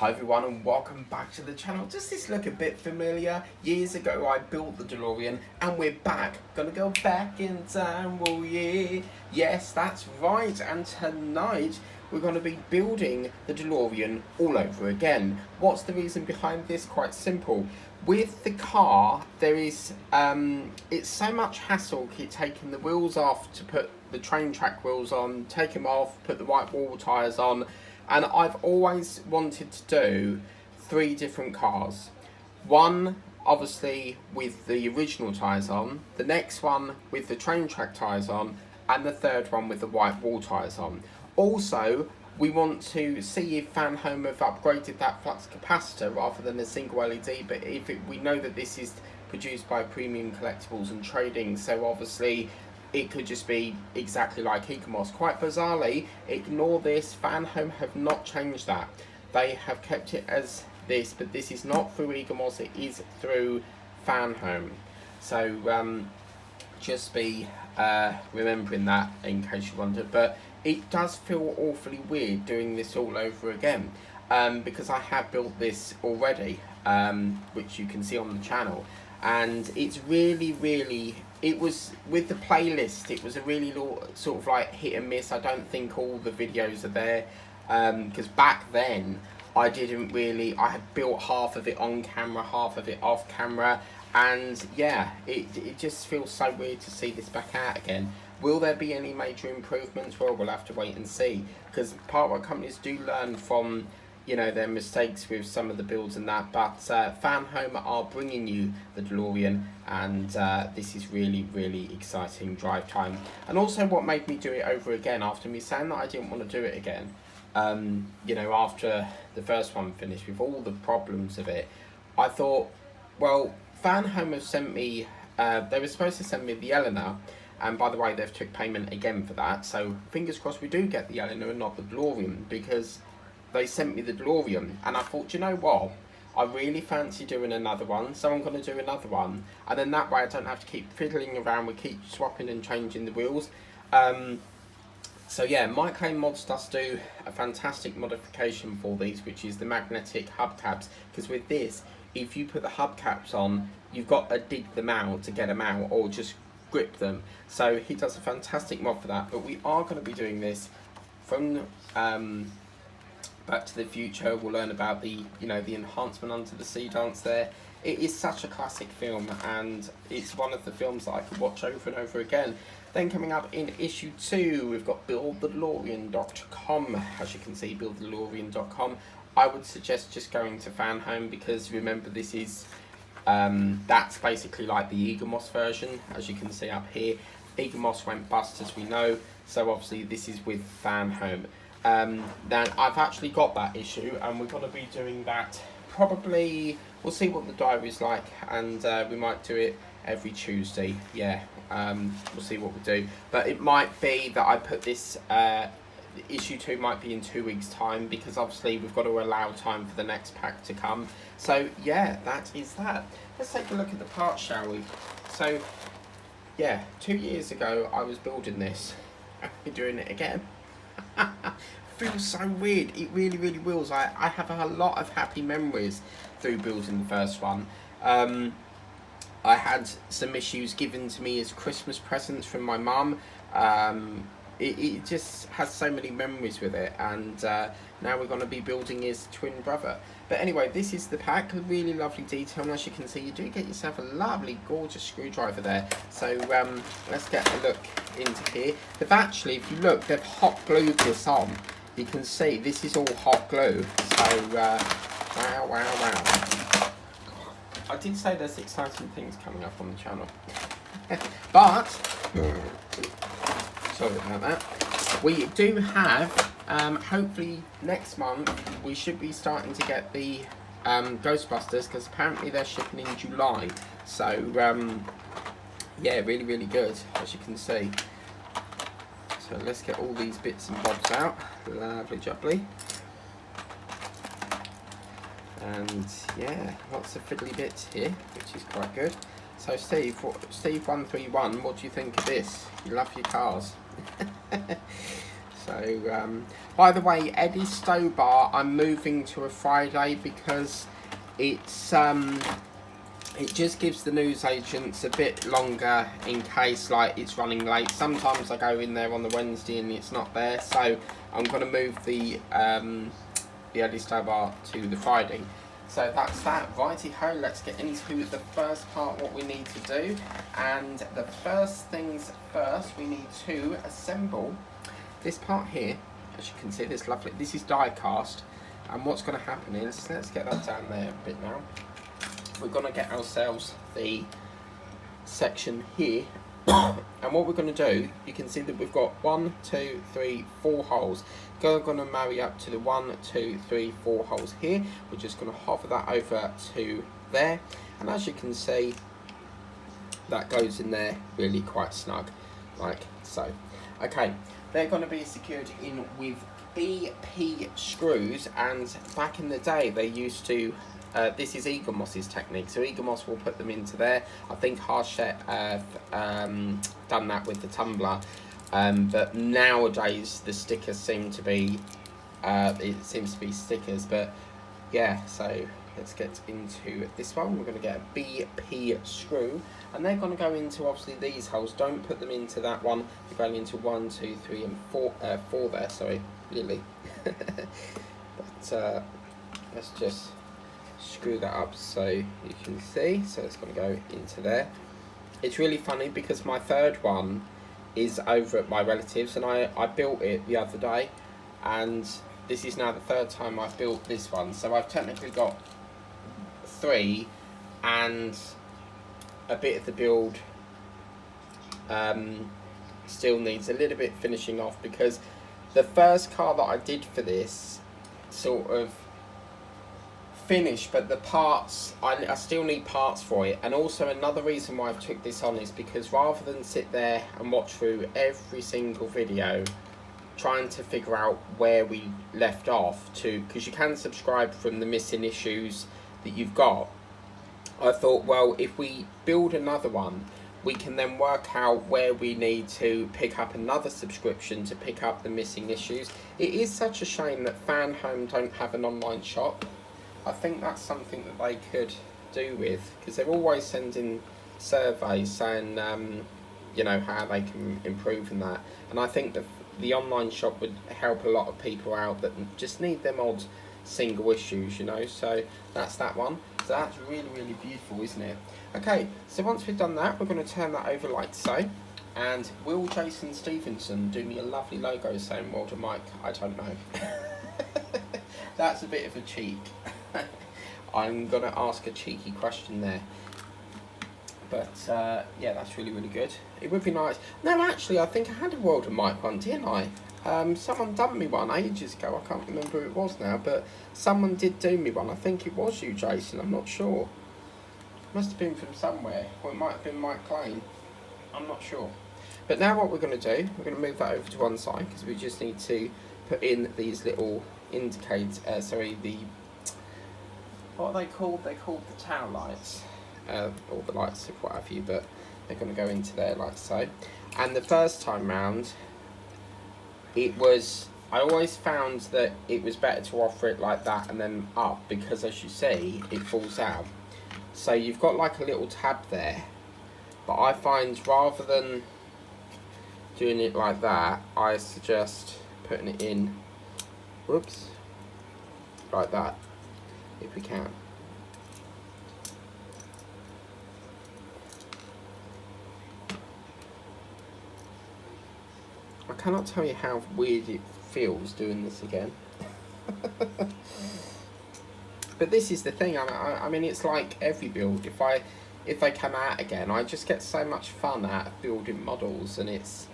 Hi everyone and welcome back to the channel. Does this look a bit familiar? Years ago I built the Delorean and we're back. Gonna go back in time, oh yeah. Yes, that's right, and tonight we're gonna be building the Delorean all over again. What's the reason behind this? Quite simple. With the car, there is, it's so much hassle keep taking the wheels off to put the train track wheels on, take them off, put the white wall tyres on. And I've always wanted to do 3 different cars. One, obviously, with the original tyres on. The next one with the train track tyres on. And the third one with the white wall tyres on. Also, we want to see if Fanhome have upgraded that flux capacitor rather than a single LED. But we know that this is produced by Premium Collectibles and Trading. So obviously, it could just be exactly like Ecomos. Quite bizarrely, ignore this, Fanhome have not changed that. They have kept it as this, but this is not through Ecomos, it is through Fanhome. So just be remembering that in case you wondered. But it does feel awfully weird doing this all over again, because I have built this already, which you can see on the channel. And it's really, it was, with the playlist, it was a really sort of like hit and miss. I don't think all the videos are there, because back then, I had built half of it on camera, half of it off camera, and yeah, it just feels so weird to see this back out again. Will there be any major improvements? Well, we'll have to wait and see, because Partwork companies do learn from, you know, their mistakes with some of the builds and that, but Fanhome are bringing you the Delorean, and this is really exciting drive time. And also what made me do it over again, after me saying that I didn't want to do it again, you know, after the first one finished with all the problems of it, I thought, well, Fanhome have sent me, they were supposed to send me the Eleanor, and by the way, they've took payment again for that, so fingers crossed we do get the Eleanor and not the Delorean, because they sent me the Delorean, and I thought, you know what, I really fancy doing another one, so I'm going to do another one, and then that way I don't have to keep fiddling around with keep swapping and changing the wheels. So yeah, Mike Lane Mods does do a fantastic modification for these, which is the magnetic hubcaps, because with this, if you put the hubcaps on, you've got to dig them out to get them out, or just grip them. So he does a fantastic mod for that, but we are going to be doing this from Back to the Future. We'll learn about the, you know, the enhancement under the sea dance there. It is such a classic film, and it's one of the films that I could watch over and over again. Then coming up in issue 2, we've got buildthedelorean.com. As you can see, buildthedelorean.com. I would suggest just going to Fanhome, because remember, this is that's basically like the Ecomos version, as you can see up here. Ecomos went bust, as we know, so obviously this is with Fanhome. Then I've actually got that issue, and we're going to be doing that probably, we'll see what the diary's like, and we might do it every Tuesday. Yeah, we'll see what we do, but it might be that I put this issue 2 might be in 2 weeks time, because obviously we've got to allow time for the next pack to come. So yeah, that is that. Let's take a look at the parts, shall we? So yeah, 2 years ago I was building this. I'll be doing it again. Feels so weird. It really wills. I have a lot of happy memories through building the first one. I had some issues given to me as Christmas presents from my mum. It just has so many memories with it, and now we're going to be building his twin brother. But anyway, this is the pack, a really lovely detail, and as you can see, you do get yourself a lovely, gorgeous screwdriver there. So let's get a look into here. They've actually, if you look, they've hot glued this on. You can see this is all hot glue. So wow. I did say there's exciting things coming up on the channel. But sorry about that. We do have, hopefully next month, we should be starting to get the Ghostbusters, because apparently they're shipping in July. So, yeah, really good, as you can see. So let's get all these bits and bobs out. Lovely jubbly. And yeah, lots of fiddly bits here, which is quite good. So Steve131, what do you think of this? You love your cars. So, by the way, Eddie Stobar, I'm moving to a Friday because it's it just gives the newsagents a bit longer in case like it's running late. Sometimes I go in there on the Wednesday and it's not there, so I'm going to move the Eddie Stobar to the Friday. So that's that. Righty ho, let's get into the first part, what we need to do. And the first things first, we need to assemble this part here. As you can see, this lovely, this is die cast. And what's going to happen is, let's get that down there a bit now. We're going to get ourselves the section here. And what we're going to do, you can see that we've got 1, 2, 3, 4 holes. We're going to marry up to the 1, 2, 3, 4 holes here. We're just going to hover that over to there. And as you can see, that goes in there really quite snug, like so. Okay, they're going to be secured in with BP screws, and back in the day they used to this is Eagle Moss's technique, so Eagle Moss will put them into there. I think Harshette have done that with the tumbler, but nowadays the stickers seem to be it seems to be stickers. But yeah, so let's get into this one. We're going to get a BP screw, and they're going to go into obviously these holes. Don't put them into that one. They're going into 1, 2, 3, and 4 there. Sorry, really. But let's just screw that up so you can see. So it's going to go into there. It's really funny because my third one is over at my relatives, and I built it the other day, and this is now the third time I've built this one. So I've technically got 3, and a bit of the build still needs a little bit finishing off, because the first car that I did for this sort of finished, but the parts, I still need parts for it. And also another reason why I've took this on is because rather than sit there and watch through every single video trying to figure out where we left off to, because you can subscribe from the missing issues that you've got, I thought, well, if we build another one, we can then work out where we need to pick up another subscription to pick up the missing issues. It is such a shame that Fan Home don't have an online shop. I think that's something that they could do with, because they're always sending surveys saying, you know, how they can improve in that. And I think that the online shop would help a lot of people out that just need them odd single issues, you know. So that's that one. So that's really, really beautiful, isn't it? Okay, so once we've done that, we're going to turn that over like so. And will Jason Stevenson do me a lovely logo saying Walter Mike? I don't know. That's a bit of a cheek. I'm going to ask a cheeky question there. But yeah, that's really, really good. It would be nice. No, actually, I think I had a World of Mike one, didn't I? Someone done me one ages ago. I can't remember who it was now, but someone did do me one. I think it was you, Jason. I'm not sure. Must have been from somewhere. Or it might have been Mike Klein. I'm not sure. But now what we're going to do, we're going to move that over to one side, because we just need to put in these little indicators, what are they called? They're called the tail lights, or the lights of what have you, but they're going to go into there like so. And the first time round, I always found that it was better to offer it like that and then up, because as you see, it falls out. So you've got like a little tab there, but I find rather than doing it like that, I suggest putting it in, whoops, like that, if we can. I cannot tell you how weird it feels doing this again. But this is the thing, I mean, it's like every build. If they come out again, I just get so much fun out of building models, and it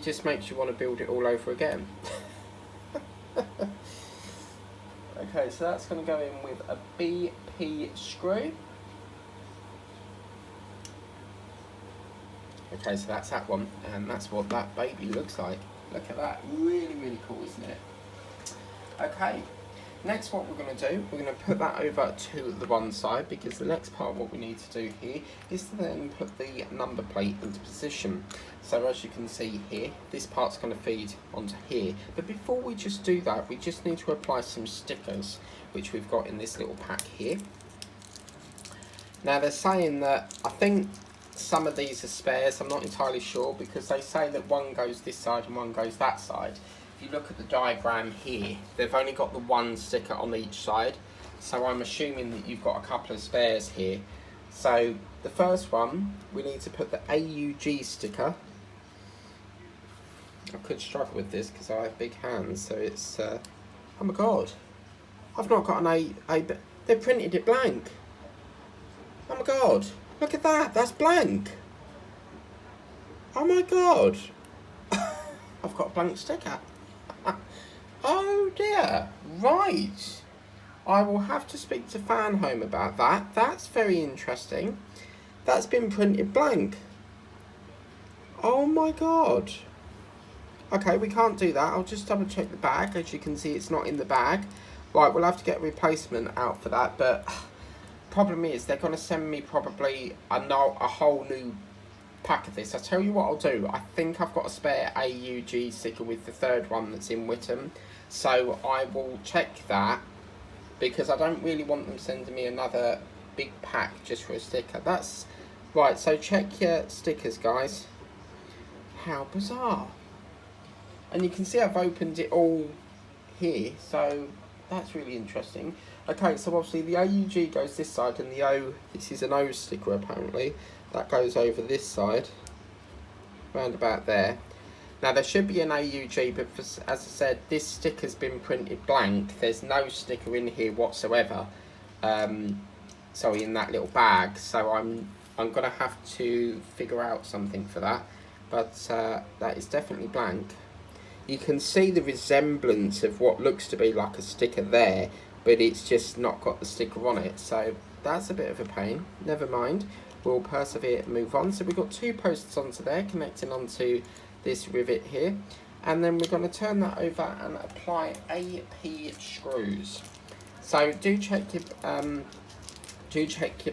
just makes you want to build it all over again. Okay, so that's going to go in with a BP screw. Okay, so that's that one, and that's what that baby looks like. Look at that, really, really cool, isn't it? Okay, next what we're going to do, we're going to put that over to the one side, because the next part what we need to do here is to then put the number plate into position. So as you can see here, this part's going to feed onto here. But before we just do that, we just need to apply some stickers, which we've got in this little pack here. Now they're saying that, I think some of these are spares, I'm not entirely sure, because they say that one goes this side and one goes that side. If you look at the diagram here, they've only got the one sticker on each side, so I'm assuming that you've got a couple of spares here. So the first one, we need to put the AUG sticker. I could struggle with this because I have big hands, so it's, oh my god, I've not got an they printed it blank. Oh my god, look at that, that's blank. Oh my god, I've got a blank sticker. Oh dear, right. I will have to speak to Fan Home about that. That's very interesting. That's been printed blank. Oh my god. Okay, we can't do that. I'll just double check the bag. As you can see, it's not in the bag. Right, we'll have to get a replacement out for that, but problem is they're going to send me probably a whole new pack of this. I'll tell you what I'll do. I think I've got a spare AUG sticker with the third one that's in Whittam, so I will check that, because I don't really want them sending me another big pack just for a sticker. That's right, so check your stickers, guys. How bizarre. And you can see I've opened it all here, so that's really interesting. Okay, so obviously the AUG goes this side, and the O, this is an O sticker apparently, that goes over this side, round about there. Now there should be an AUG, but for, as I said, this sticker's been printed blank. There's no sticker in here whatsoever. Sorry, in that little bag. So I'm gonna have to figure out something for that. But that is definitely blank. You can see the resemblance of what looks to be like a sticker there, but it's just not got the sticker on it. So that's a bit of a pain. Never mind. We'll persevere and move on. So we've got two posts onto there, connecting onto this rivet here, and then we're going to turn that over and apply AP screws. So do check your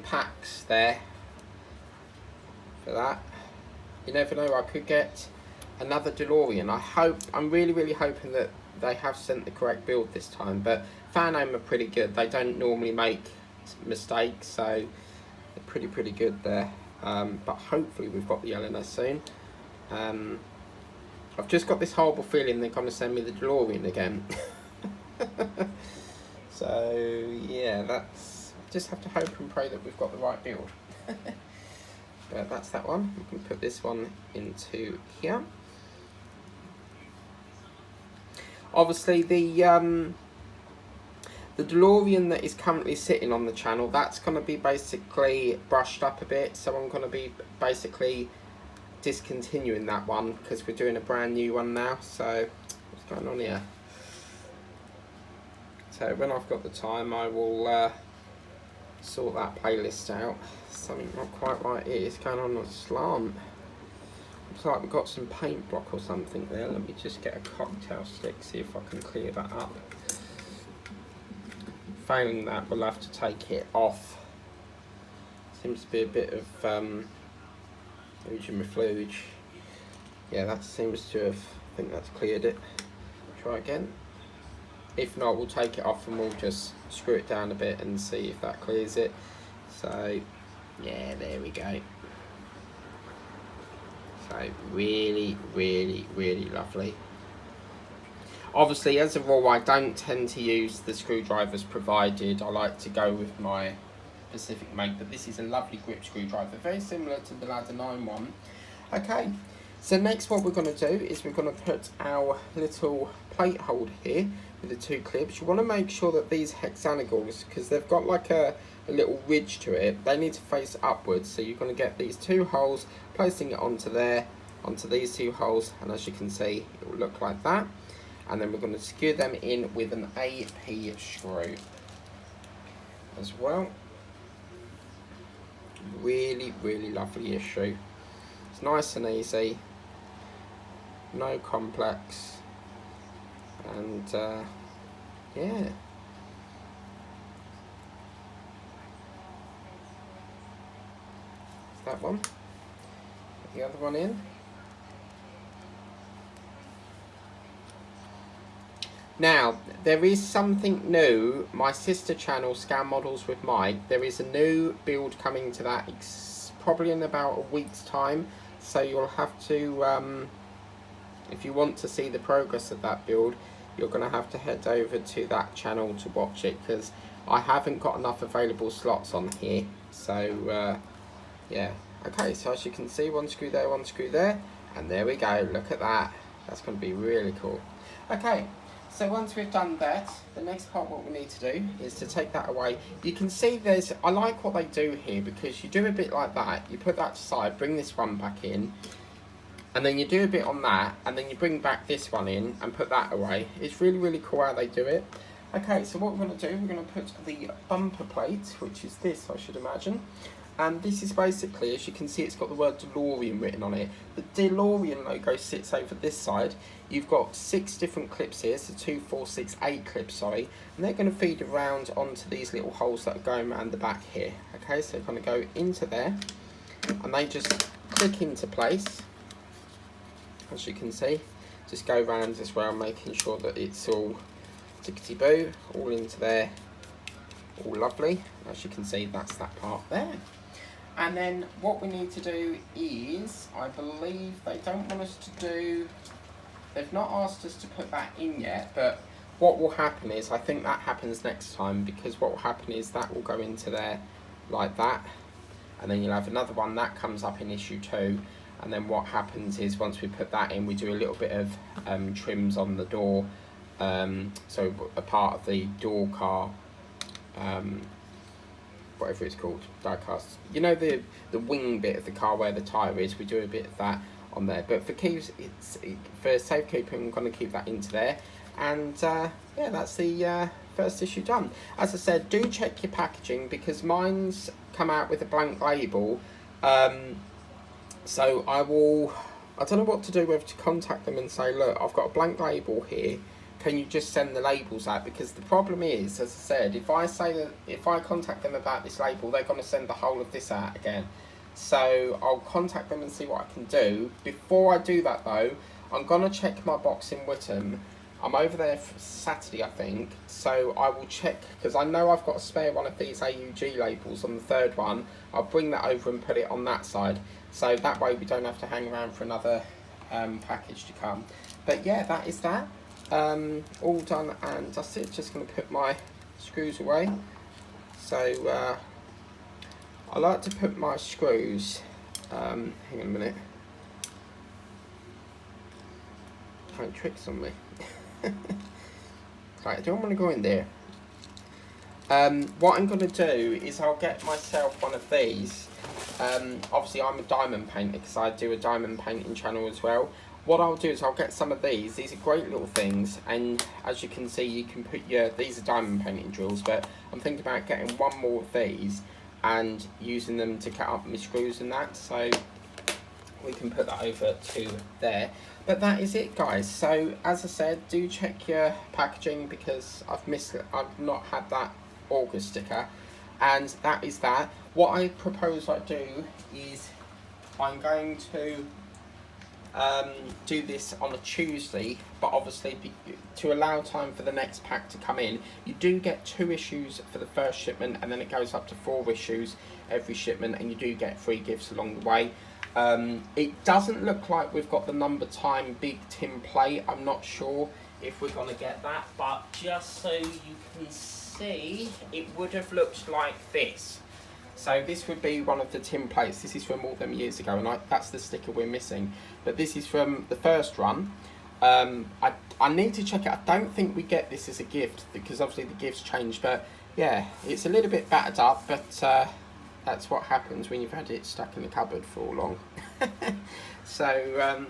packs there for that. You never know, I could get another Delorean. I'm really hoping that they have sent the correct build this time, but Fan Home are pretty good. They don't normally make mistakes, so they're pretty good there. But hopefully we've got the LNS soon. I've just got this horrible feeling they're going to send me the Delorean again. So yeah, that's, just have to hope and pray that we've got the right build. But that's that one. We can put this one into here. Obviously the DeLorean that is currently sitting on the channel, that's going to be basically brushed up a bit, so I'm going to be basically discontinuing that one because we're doing a brand new one now. So what's going on here? So when I've got the time, I will sort that playlist out. Something not quite right here. It's going on a slant. Looks like we've got some paint block or something there. Let me just get a cocktail stick, see if I can clear that up. Failing that, we'll have to take it off. Seems to be a bit of fluid. Yeah, that seems to have, I think that's cleared it. Try again. If not, we'll take it off and we'll just screw it down a bit and see if that clears it. So yeah, there we go. So really lovely. Obviously, as a rule, I don't tend to use the screwdrivers provided. I like to go with my Pacific make, but this is a lovely grip screwdriver, very similar to the Ladder 9 one. Okay, so next what we're going to do is we're going to put our little plate holder here with the two clips. You want to make sure that these hexagons, because they've got like a little ridge to it, they need to face upwards. So you're going to get these two holes, placing it onto there, onto these two holes, and as you can see, it will look like that. And then we're going to secure them in with an AP screw as well. Really lovely issue. It's nice and easy, no complex, and yeah, that one. Put the other one in. Now, there is something new. My sister channel, Scan Models with Mike, there is a new build coming to that probably in about a week's time. So you'll have to, if you want to see the progress of that build, you're going to have to head over to that channel to watch it, because I haven't got enough available slots on here. So, yeah. Okay, so as you can see, one screw there, and there we go. Look at that. That's going to be really cool. Okay. So once we've done that, the next part what we need to do is to take that away. You can see I like what they do here, because you do a bit like that, you put that aside, bring this one back in, and then you do a bit on that, and then you bring back this one in and put that away. It's really, really cool how they do it. Okay, so what we're going to do, we're going to put the bumper plate, which is this, I should imagine. And this is basically, as you can see, it's got the word Delorean written on it. The Delorean logo sits over this side. You've got 6 different clips here, so 2, 4, 6, 8 clips, sorry. And they're going to feed around onto these little holes that are going around the back here. Okay, so they're going to go into there, and they just click into place, as you can see. Just go around as well, making sure that it's all tickety-boo, all into there, all lovely. As you can see, that's that part there. And then what we need to do is, I believe they don't want us to do, they've not asked us to put that in yet, but what will happen is, I think that happens next time, because what will happen is that will go into there like that, and then you'll have another one that comes up in issue 2, and then what happens is once we put that in, we do a little bit of trims on the door, so a part of the door car, whatever it's called, die cast. You know the wing bit of the car where the tyre is, we do a bit of that on there. But for keeps, for safekeeping, I'm going to keep that into there. And yeah, that's the first issue done. As I said, do check your packaging, because mine's come out with a blank label. So I don't know what to do, whether to contact them and say, look, I've got a blank label here. Can you just send the labels out? Because the problem is, as I said, if I contact them about this label, they're going to send the whole of this out again. So I'll contact them and see what I can do. Before I do that though, I'm going to check my box in Whittam. I'm over there for Saturday, I think. So I will check, because I know I've got a spare one of these AUG labels on the 3rd one. I'll bring that over and put it on that side. So that way we don't have to hang around for another package to come. But yeah, that is that. All done and dusted. Just going to put my screws away. So I like to put my screws, hang on a minute, playing tricks on me. Right, I don't want to go in there. What I'm going to do is I'll get myself one of these. Obviously I'm a diamond painter, because I do a diamond painting channel as well. What I'll do is I'll get some of these. These are great little things, and as you can see, you can put these are diamond painting drills, but I'm thinking about getting one more of these and using them to cut up my screws and that, so we can put that over to there. But that is it, guys. So as I said, do check your packaging, because I've not had that August sticker, and that is that. What I propose I do is I'm going to do this on a Tuesday, but obviously to allow time for the next pack to come in. You do get 2 issues for the first shipment, and then it goes up to 4 issues every shipment, and you do get free gifts along the way. It doesn't look like we've got the number time big tin plate. I'm not sure if we're going to get that, but just so you can see, it would have looked like this. So this would be one of the tin plates. This is from all them years ago, and that's the sticker we're missing. But this is from the first run. I need to check it. I don't think we get this as a gift, because obviously the gifts change. But yeah, it's a little bit battered up, but that's what happens when you've had it stuck in the cupboard for long. So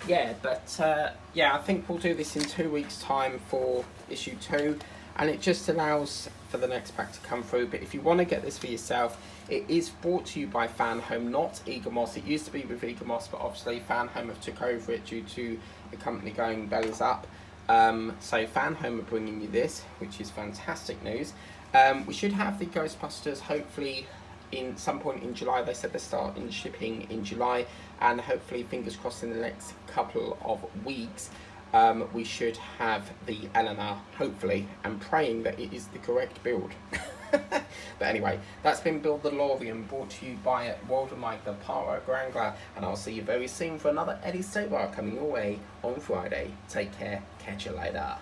yeah, but yeah, I think we'll do this in 2 weeks' time for issue 2. And it just allows for the next pack to come through. But if you want to get this for yourself, it is brought to you by Fan Home, not Eager Moss. It used to be with Eager Moss, but obviously Fan Home have took over it due to the company going bellies up. So Fan Home are bringing you this, which is fantastic news. We should have the Ghostbusters hopefully in some point in July. They said they're starting shipping in July, and hopefully, fingers crossed, in the next couple of weeks, we should have the Eleanor, hopefully, and praying that it is the correct build. But anyway, that's been Build the DeLorean, brought to you by World of Mike, the Partwork Wrangler, and I'll see you very soon for another Eddie Soap Bar coming your way on Friday. Take care, catch you later.